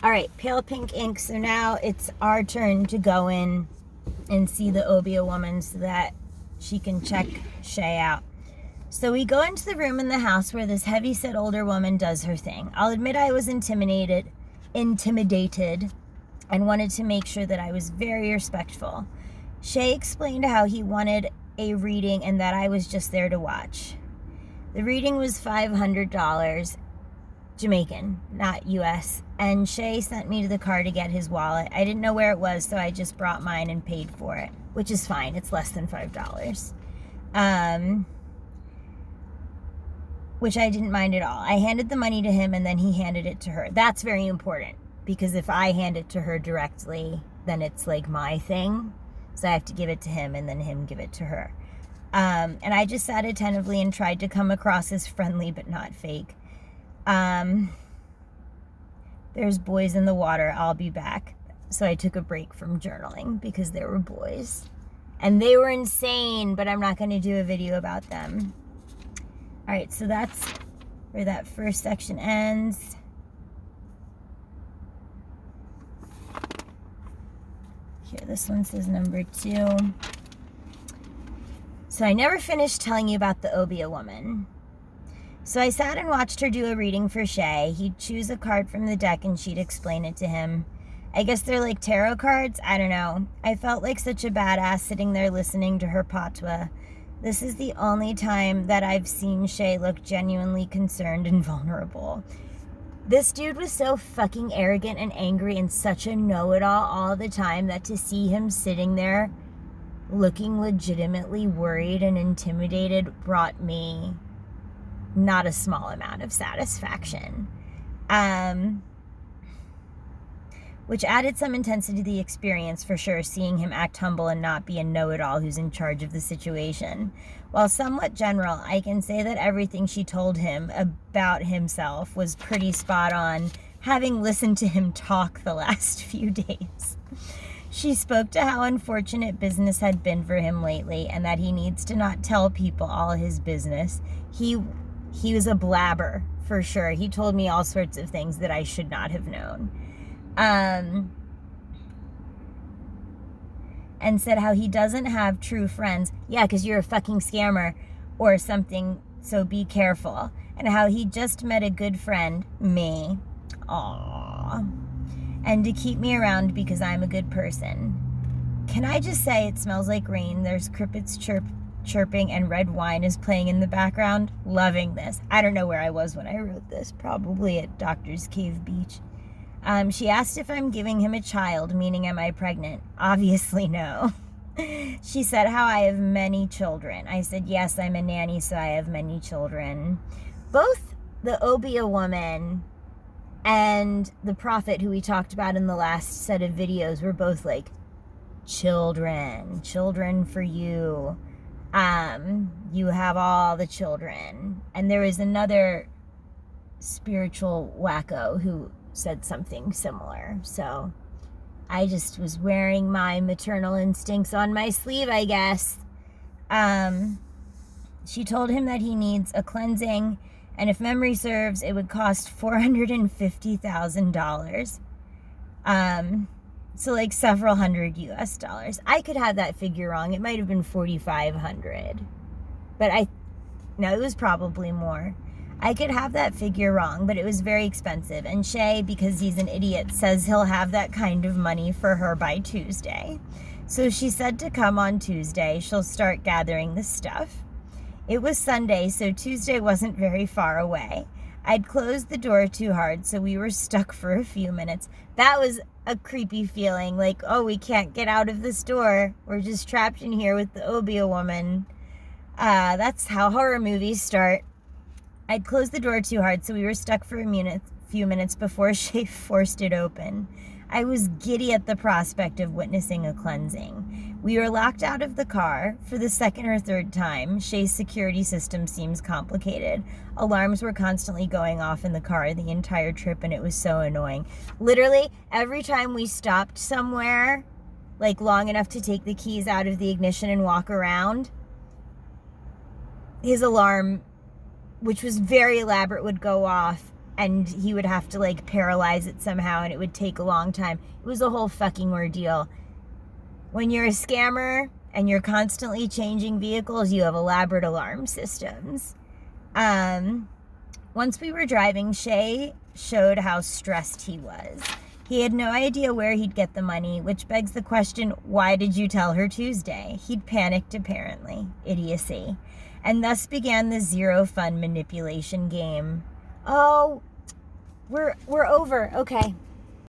All right, pale pink ink. So now it's our turn to go in and see the Obia woman so that she can check Shay out. So we go into the room in the house where this heavy-set older woman does her thing. I'll admit I was intimidated, and wanted to make sure that I was very respectful. Shay explained how he wanted a reading and that I was just there to watch. The reading was $500 Jamaican, not US, and Shay sent me to the car to get his wallet. I didn't know where it was, so I just brought mine and paid for it, which is fine. It's less than $5. Which I didn't mind at all. I handed the money to him and then he handed it to her. That's very important because if I hand it to her directly, then it's like my thing. So I have to give it to him and then him give it to her. And I just sat attentively and tried to come across as friendly but not fake. There's boys in the water. I'll be back. So I took a break from journaling because there were boys. And they were insane, but I'm not going to do a video about them. All right, so that's where that first section ends. Here, this one says number 2. So I never finished telling you about the Obia woman. So I sat and watched her do a reading for Shay. He'd choose a card from the deck and she'd explain it to him. I guess they're like tarot cards? I don't know. I felt like such a badass sitting there listening to her patois. This is the only time that I've seen Shay look genuinely concerned and vulnerable. This dude was so fucking arrogant and angry and such a know-it-all all the time that to see him sitting there looking legitimately worried and intimidated brought me not a small amount of satisfaction. Which added some intensity to the experience for sure, seeing him act humble and not be a know-it-all who's in charge of the situation. While somewhat general, I can say that everything she told him about himself was pretty spot on, having listened to him talk the last few days. She spoke to how unfortunate business had been for him lately and that he needs to not tell people all his business. He was a blabber, for sure. He told me all sorts of things that I should not have known. And said how he doesn't have true friends. Yeah, because you're a fucking scammer or something, so be careful. And how he just met a good friend, me. Aww. And to keep me around because I'm a good person. Can I just say it smells like rain? There's crickets chirping and red wine is playing in the background. Loving this. I don't know where I was when I wrote this. Probably at Doctor's Cave Beach. She asked if I'm giving him a child, meaning am I pregnant? Obviously no. She said how I have many children. I said, yes, I'm a nanny, so I have many children. Both the Obia woman and the prophet who we talked about in the last set of videos were both like, children for you. You have all the children. And there was another spiritual wacko who said something similar. So I just was wearing my maternal instincts on my sleeve, I guess. She told him that he needs a cleansing, and if memory serves, it would cost $450,000. So like several hundred US. I could have that figure wrong. It might have been 4,500. But no, it was probably more. I could have that figure wrong, but it was very expensive. And Shay, because he's an idiot, says he'll have that kind of money for her by Tuesday. So she said to come on Tuesday. She'll start gathering the stuff. It was Sunday, so Tuesday wasn't very far away. I'd closed the door too hard, so we were stuck for a few minutes. That was a creepy feeling, like, oh, we can't get out of this door. We're just trapped in here with the Obia woman. That's how horror movies start. I'd closed the door too hard, so we were stuck for a few minutes before Shay forced it open. I was giddy at the prospect of witnessing a cleansing. We were locked out of the car for the second or third time. Shay's security system seems complicated. Alarms were constantly going off in the car the entire trip, and it was so annoying. Literally, every time we stopped somewhere, like long enough to take the keys out of the ignition and walk around, his alarm, which was very elaborate, would go off and he would have to like paralyze it somehow, and it would take a long time. It was a whole fucking ordeal. When you're a scammer and you're constantly changing vehicles, you have elaborate alarm systems. Once we were driving, Shay showed how stressed he was. He had no idea where he'd get the money, which begs the question, why did you tell her Tuesday? He'd panicked, apparently. Idiocy. And thus began the zero fun manipulation game. Oh, we're over. Okay.